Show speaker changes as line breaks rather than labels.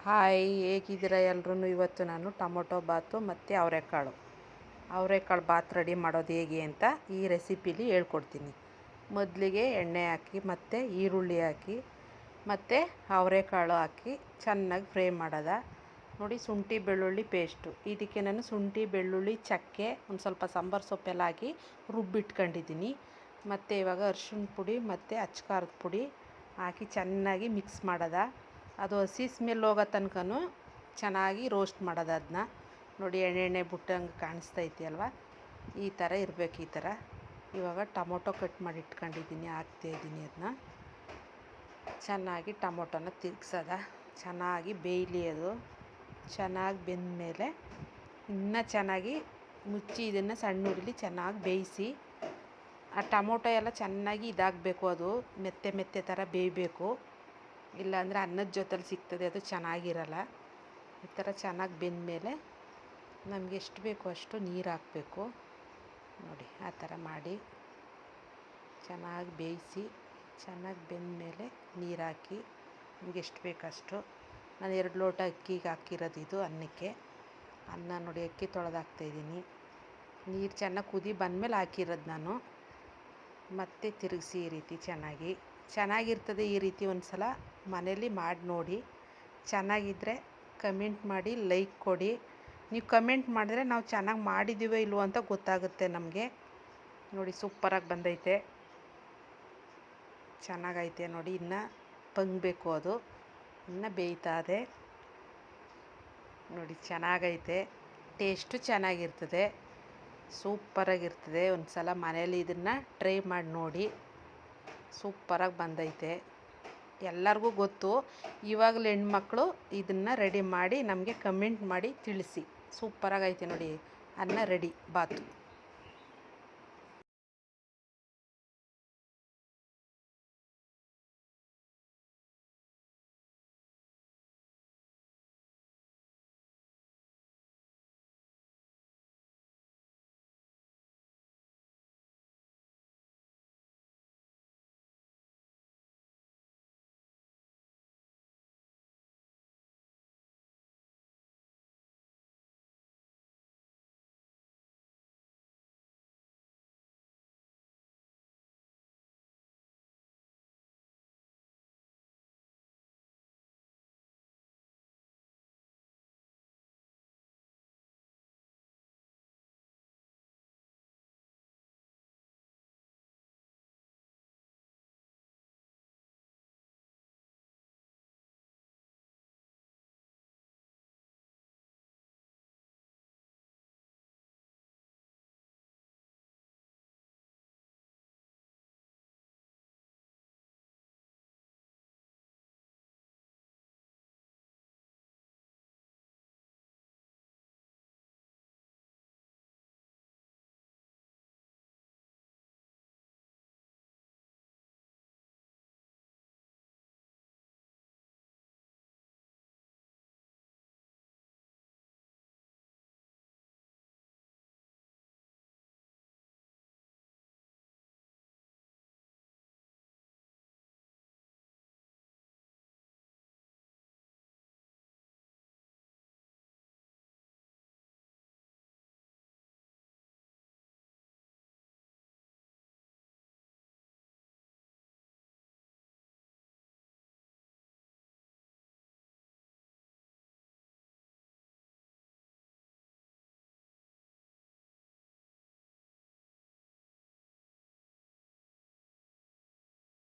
Hi, ಹೇಗಿದ್ದೀರಾ ಎಲ್ರೂ? ಇವತ್ತು ನಾನು ಟೊಮೊಟೊ ಬಾತು ಮತ್ತು ಅವರೆಕಾಳು ಬಾತ್ ರೆಡಿ ಮಾಡೋದು ಹೇಗೆ ಅಂತ ಈ ರೆಸಿಪಿಲಿ ಹೇಳ್ಕೊಡ್ತೀನಿ. ಮೊದಲಿಗೆ ಎಣ್ಣೆ ಹಾಕಿ ಮತ್ತು ಈರುಳ್ಳಿ ಹಾಕಿ ಮತ್ತು ಅವರೆಕಾಳು ಹಾಕಿ ಚೆನ್ನಾಗಿ ಫ್ರೈ ಮಾಡೋದ. ನೋಡಿ, ಶುಂಠಿ ಬೆಳ್ಳುಳ್ಳಿ ಪೇಸ್ಟು, ಇದಕ್ಕೆ ನಾನು ಶುಂಠಿ ಬೆಳ್ಳುಳ್ಳಿ ಚಕ್ಕೆ ಒಂದು ಸ್ವಲ್ಪ ಸಾಂಬಾರು ಸೊಪ್ಪೆಲ್ಲ ಹಾಕಿ ರುಬ್ಬಿಟ್ಕೊಂಡಿದ್ದೀನಿ. ಮತ್ತು ಇವಾಗ ಅರಿಶಿಣ ಪುಡಿ ಮತ್ತು ಅಚ್ಕಾರದ ಪುಡಿ ಹಾಕಿ ಚೆನ್ನಾಗಿ ಮಿಕ್ಸ್ ಮಾಡೋದ. ಅದು ಹಸಿ ಸ್ಮೆಲ್ ಹೋಗೋ ತನಕನೂ ಚೆನ್ನಾಗಿ ರೋಸ್ಟ್ ಮಾಡೋದು. ಅದನ್ನ ನೋಡಿ, ಎಣ್ಣೆ ಬಿಟ್ಟಂಗೆ ಕಾಣಿಸ್ತೈತಿ ಅಲ್ವಾ, ಈ ಥರ ಇರಬೇಕು. ಈ ಥರ ಇವಾಗ ಟೊಮೊಟೊ ಕಟ್ ಮಾಡಿ ಇಟ್ಕೊಂಡಿದ್ದೀನಿ, ಹಾಕ್ತಾಯಿದ್ದೀನಿ. ಅದನ್ನ ಚೆನ್ನಾಗಿ ಟೊಮೊಟೊನ ತಿರುಗ್ಸೋದ, ಚೆನ್ನಾಗಿ ಬೇಯಲಿ. ಅದು ಚೆನ್ನಾಗಿ ಬೆಂದಮೇಲೆ ಇನ್ನೂ ಚೆನ್ನಾಗಿ ಮುಚ್ಚಿ ಇದನ್ನು ಸಣ್ಣ ಉರಿಲಿ ಚೆನ್ನಾಗಿ ಬೇಯಿಸಿ. ಆ ಟೊಮೊಟೊ ಎಲ್ಲ ಚೆನ್ನಾಗಿ ಇದಾಗಬೇಕು, ಅದು ಮೆತ್ತೆ ಥರ ಬೇಯಬೇಕು. ಇಲ್ಲಾಂದರೆ ಅನ್ನದ ಜೊತೆಲಿ ಸಿಗ್ತದೆ, ಅದು ಚೆನ್ನಾಗಿರಲ್ಲ. ಈ ಥರ ಚೆನ್ನಾಗಿ ಬೆಂದಮೇಲೆ ನಮಗೆ ಎಷ್ಟು ಬೇಕೋ ಅಷ್ಟು ನೀರು ಹಾಕಬೇಕು. ನೋಡಿ, ಆ ಥರ ಮಾಡಿ ಚೆನ್ನಾಗಿ ಬೇಯಿಸಿ, ಚೆನ್ನಾಗಿ ಬೆಂದಮೇಲೆ ನೀರು ಹಾಕಿ ನಮಗೆ ಎಷ್ಟು ಬೇಕಷ್ಟು. ನಾನು 2 ಲೋಟ ಅಕ್ಕಿಗೆ ಹಾಕಿರೋದು ಇದು ಅನ್ನಕ್ಕೆ. ಅನ್ನ ನೋಡಿ, ಅಕ್ಕಿ ತೊಳೆದು ಹಾಕ್ತಾಯಿದ್ದೀನಿ. ನೀರು ಚೆನ್ನಾಗಿ ಕುದಿ ಬಂದಮೇಲೆ ಹಾಕಿರೋದು ನಾನು. ಮತ್ತೆ ತಿರುಗಿಸಿ ಈ ರೀತಿ ಚೆನ್ನಾಗಿರ್ತದೆ. ಈ ರೀತಿ ಒಂದು ಸಲ ಮನೇಲಿ ಮಾಡಿ ನೋಡಿ. ಚೆನ್ನಾಗಿದ್ದರೆ ಕಮೆಂಟ್ ಮಾಡಿ, ಲೈಕ್ ಕೊಡಿ. ನೀವು ಕಮೆಂಟ್ ಮಾಡಿದ್ರೆ ನಾವು ಚೆನ್ನಾಗಿ ಮಾಡಿದ್ದೀವೋ ಇಲ್ವೋ ಅಂತ ಗೊತ್ತಾಗುತ್ತೆ ನಮಗೆ. ನೋಡಿ, ಸೂಪರಾಗಿ ಬಂದೈತೆ, ಚೆನ್ನಾಗೈತೆ. ನೋಡಿ, ಇನ್ನು ಪಂಗಬೇಕು, ಅದು ಇನ್ನು ಬೇಯ್ತಾ ಇದೆ. ನೋಡಿ, ಚೆನ್ನಾಗೈತೆ, ಟೇಸ್ಟು ಚೆನ್ನಾಗಿರ್ತದೆ, ಸೂಪರಾಗಿರ್ತದೆ. ಒಂದು ಸಲ ಮನೇಲಿ ಇದನ್ನು ಟ್ರೈ ಮಾಡಿ ನೋಡಿ. ಸೂಪರಾಗಿ ಬಂದೈತೆ, ಎಲ್ಲರಿಗೂ ಗೊತ್ತು. ಇವಾಗಲೇ ಹೆಣ್ಮಕ್ಳು ಇದನ್ನು ರೆಡಿ ಮಾಡಿ ನಮಗೆ ಕಮೆಂಟ್ ಮಾಡಿ ತಿಳಿಸಿ. ಸೂಪರಾಗೈತೆ ನೋಡಿ, ಅನ್ನ ರೆಡಿ, ಬಾತು.